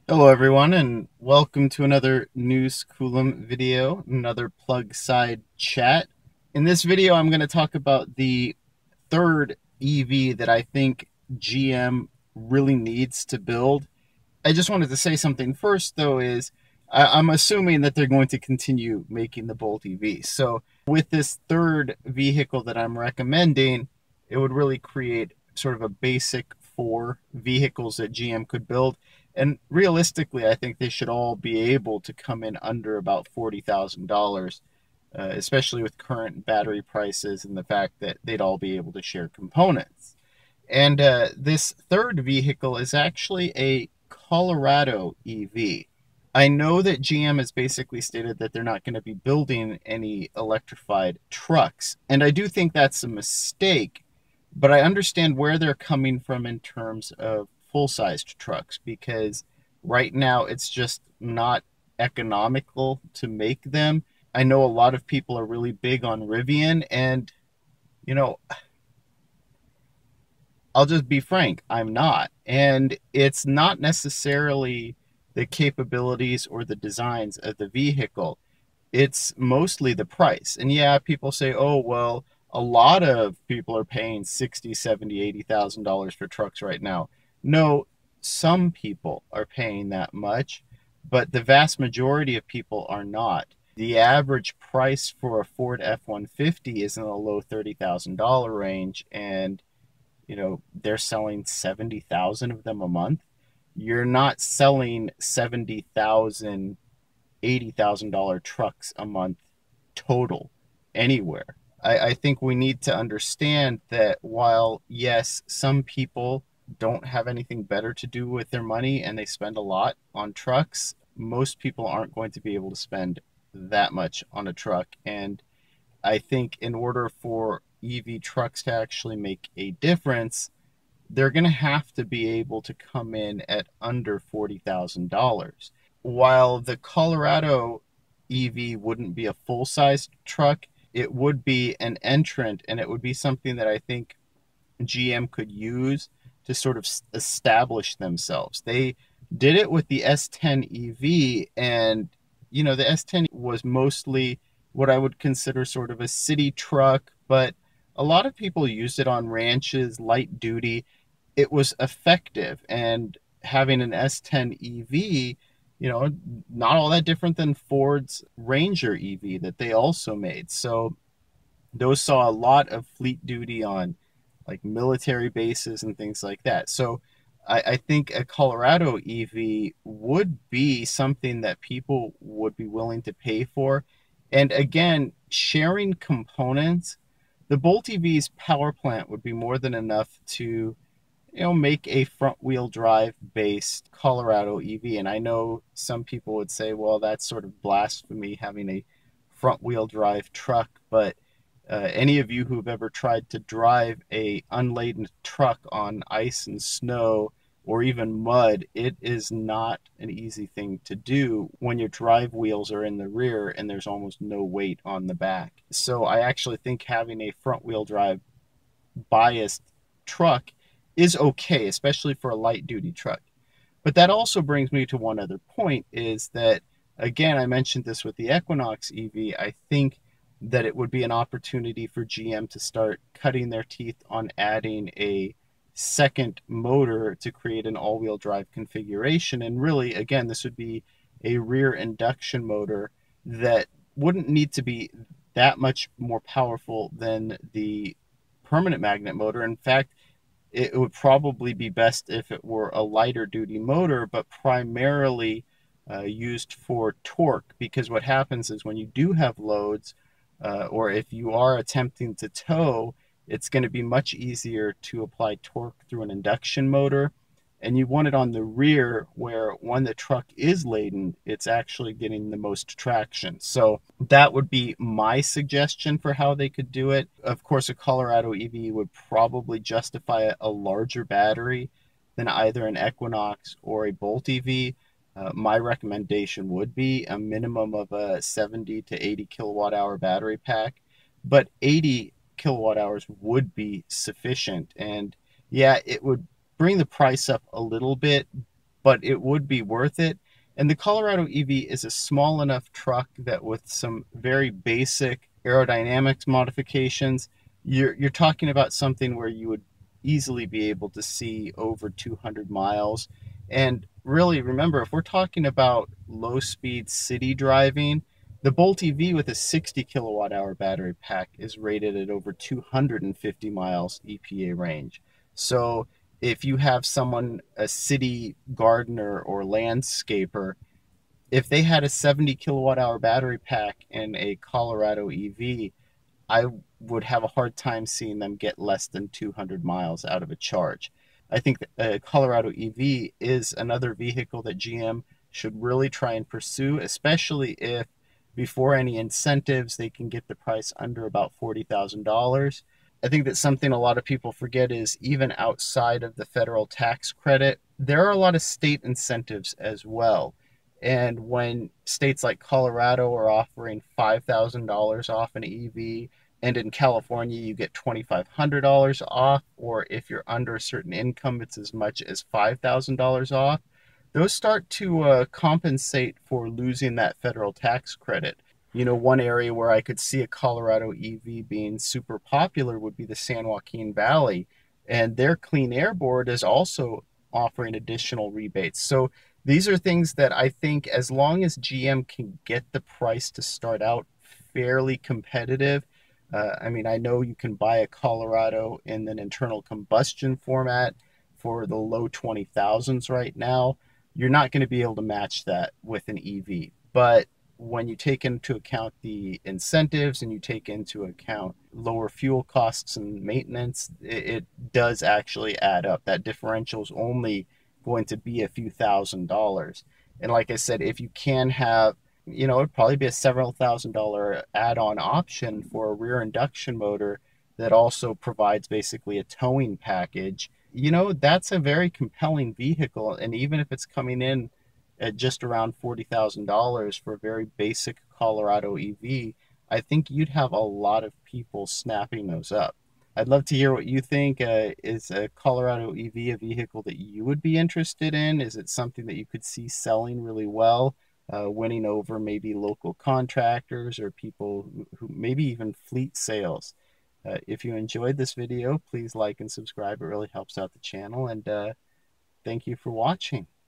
Hello everyone and welcome to another News Coolum video, another plug side chat. In this video I'm going to talk about the third EV that I think GM really needs to build. I just wanted to say something first though is I'm assuming that they're going to continue making the Bolt EV. So with this third vehicle that I'm recommending, it would really create sort of a basic four vehicles that GM could build. And realistically, I think they should all be able to come in under about $40,000, especially with current battery prices and the fact that they'd all be able to share components. And this third vehicle is actually a Colorado EV. I know that GM has basically stated that they're not going to be building any electrified trucks. And I do think that's a mistake, but I understand where they're coming from in terms of full-sized trucks because right now it's just not economical to make them. I know a lot of people are really big on Rivian, and you know, I'll just be frank, I'm not. And it's not necessarily the capabilities or the designs of the vehicle. It's mostly the price. And yeah, people say, "Oh, well, a lot of people are paying 60, 70, 80,000 dollars for trucks right now." No, some people are paying that much, but the vast majority of people are not. The average price for a Ford F-150 is in the low $30,000 range, and they're selling 70,000 of them a month. You're not selling 70,000, $80,000 trucks a month total anywhere. I think we need to understand that while, yes, some people don't have anything better to do with their money and they spend a lot on trucks, most people aren't going to be able to spend that much on a truck. And I think in order for EV trucks to actually make a difference, they're going to have to be able to come in at under $40,000. While the Colorado EV wouldn't be a full size truck, it would be an entrant, and it would be something that I think GM could use to sort of establish themselves. They did it with the S10 EV, and the S10 was mostly what I would consider sort of a city truck, but a lot of people used it on ranches, light duty. It was effective, and having an S10 EV, not all that different than Ford's Ranger EV that they also made. So those saw a lot of fleet duty on like military bases and things like that. So I think a Colorado EV would be something that people would be willing to pay for. And again, sharing components, the Bolt EV's power plant would be more than enough to make a front wheel drive based Colorado EV. And I know some people would say, well, that's sort of blasphemy having a front wheel drive truck, but any of you who've ever tried to drive a unladen truck on ice and snow or even mud, it is not an easy thing to do when your drive wheels are in the rear and there's almost no weight on the back. So I actually think having a front wheel drive biased truck is okay, especially for a light duty truck. But that also brings me to one other point is that, again, I mentioned this with the Equinox EV. I think that it would be an opportunity for GM to start cutting their teeth on adding a second motor to create an all-wheel drive configuration. And really, again, this would be a rear induction motor that wouldn't need to be that much more powerful than the permanent magnet motor. In fact, it would probably be best if it were a lighter duty motor, but primarily used for torque. Because what happens is when you do have loads, or if you are attempting to tow, it's going to be much easier to apply torque through an induction motor. And you want it on the rear where when the truck is laden, it's actually getting the most traction. So that would be my suggestion for how they could do it. Of course, a Colorado EV would probably justify a larger battery than either an Equinox or a Bolt EV. My recommendation would be a minimum of a 70 to 80 kilowatt hour battery pack, but 80 kilowatt hours would be sufficient. And yeah, it would bring the price up a little bit, but it would be worth it. And the Colorado EV is a small enough truck that with some very basic aerodynamics modifications, you're talking about something where you would easily be able to see over 200 miles. And really, remember, if we're talking about low speed city driving, the Bolt EV with a 60 kilowatt hour battery pack is rated at over 250 miles EPA range. So if you have someone, a city gardener or landscaper, if they had a 70 kilowatt hour battery pack in a Colorado EV, I would have a hard time seeing them get less than 200 miles out of a charge. I think that a Colorado EV is another vehicle that GM should really try and pursue, especially if before any incentives they can get the price under about $40,000. I think that something a lot of people forget is even outside of the federal tax credit, there are a lot of state incentives as well. And when states like Colorado are offering $5,000 off an EV, and in California, you get $2,500 off, or if you're under a certain income, it's as much as $5,000 off. Those start to compensate for losing that federal tax credit. One area where I could see a Colorado EV being super popular would be the San Joaquin Valley, and their Clean Air Board is also offering additional rebates. So these are things that I think as long as GM can get the price to start out fairly competitive. I mean, I know you can buy a Colorado in an internal combustion format for the low 20,000s right now. You're not going to be able to match that with an EV. But when you take into account the incentives and you take into account lower fuel costs and maintenance, it does actually add up. That differential is only going to be a few $1,000s. And like I said, if you can have, it'd probably be a several $1,000 add-on option for a rear induction motor that also provides basically a towing package. That's a very compelling vehicle. And even if it's coming in at just around $40,000 for a very basic Colorado EV, I think you'd have a lot of people snapping those up. I'd love to hear what you think. Is a Colorado EV a vehicle that you would be interested in? Is it something that you could see selling really well, winning over maybe local contractors or people who maybe even fleet sales? If you enjoyed this video, please like and subscribe. It really helps out the channel. And thank you for watching.